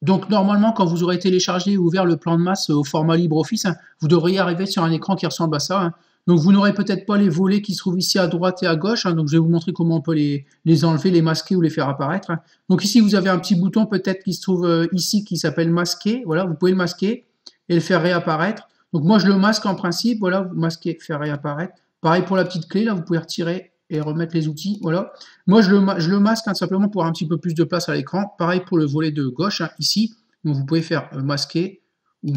Donc normalement, quand vous aurez téléchargé et ouvert le plan de masse au format LibreOffice, hein, vous devriez arriver sur un écran qui ressemble à ça, hein. Donc vous n'aurez peut-être pas les volets qui se trouvent ici à droite et à gauche, hein. Donc je vais vous montrer comment on peut les enlever, les masquer ou les faire apparaître, hein. Donc ici, vous avez un petit bouton peut-être qui se trouve ici qui s'appelle masquer. Voilà, vous pouvez le masquer et le faire réapparaître. Donc moi, je le masque en principe. Voilà, vous masquez, faire réapparaître. Pareil pour la petite clé, là, vous pouvez retirer et remettre les outils. Voilà. Moi, je le masque, hein, simplement pour avoir un petit peu plus de place à l'écran. Pareil pour le volet de gauche, hein, ici. Donc, vous pouvez faire masquer ou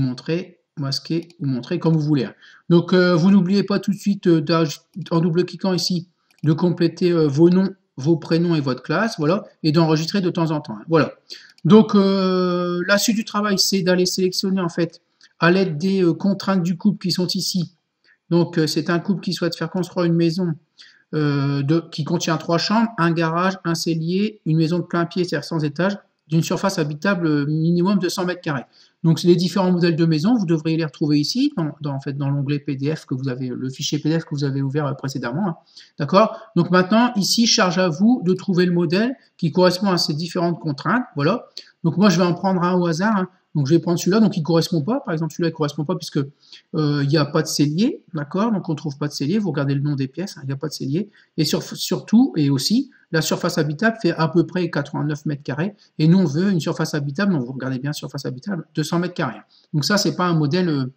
masquer ou montrer, comme vous voulez, hein. Donc, vous n'oubliez pas tout de suite, en double-cliquant ici, de compléter vos noms, vos prénoms et votre classe, voilà, et d'enregistrer de temps en temps, hein, voilà. Donc, la suite du travail, c'est d'aller sélectionner, en fait, à l'aide des contraintes du couple qui sont ici. Donc, c'est un couple qui souhaite faire construire une maison qui contient 3 chambres, un garage, un cellier, une maison de plein pied, c'est-à-dire sans étage, d'une surface habitable minimum de 100 mètres carrés. Donc, c'est les différents modèles de maison, vous devriez les retrouver ici, en fait, dans l'onglet PDF que vous avez, le fichier PDF que vous avez ouvert précédemment, hein. D'accord? Donc maintenant, ici, charge à vous de trouver le modèle qui correspond à ces différentes contraintes. Voilà. Donc moi, je vais en prendre un au hasard, hein. Donc je vais prendre celui-là, donc il ne correspond pas. Par exemple, celui-là, il ne correspond pas puisque il n'y a pas de cellier, d'accord? Donc on ne trouve pas de cellier. Vous regardez le nom des pièces, hein, il n'y a pas de cellier. Et surtout, et aussi, la surface habitable fait à peu près 89 mètres carrés. Et nous, on veut une surface habitable, donc vous regardez bien, surface habitable, 200 mètres carrés. Donc ça, c'est pas un modèle,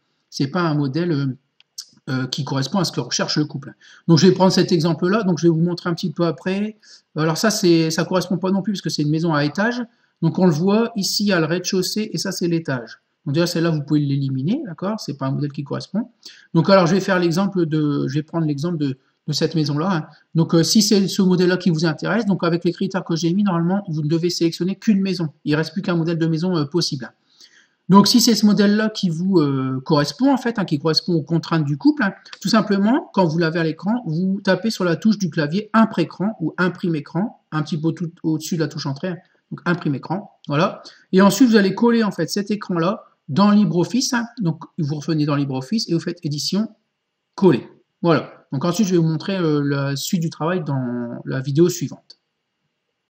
qui correspond à ce que recherche le couple. Donc je vais prendre cet exemple-là, donc je vais vous montrer un petit peu après. Alors ça, ça correspond pas non plus parce que c'est une maison à étage. Donc on le voit, ici il y a le rez-de-chaussée et ça c'est l'étage. Donc déjà celle-là vous pouvez l'éliminer, d'accord? C'est pas un modèle qui correspond. Donc alors je vais faire je vais prendre l'exemple de cette maison-là, hein. Donc si c'est ce modèle-là qui vous intéresse, donc avec les critères que j'ai mis, normalement vous ne devez sélectionner qu'une maison. Il ne reste plus qu'un modèle de maison possible, hein. Donc si c'est ce modèle-là qui vous correspond en fait, hein, qui correspond aux contraintes du couple, hein, tout simplement, quand vous l'avez à l'écran, vous tapez sur la touche du clavier imprime-écran ou imprime écran, un petit peu tout au-dessus de la touche entrée, hein, donc imprime écran, voilà. Et ensuite vous allez coller en fait cet écran-là dans LibreOffice, hein, donc vous revenez dans LibreOffice et vous faites édition, coller, voilà. Donc ensuite je vais vous montrer la suite du travail dans la vidéo suivante.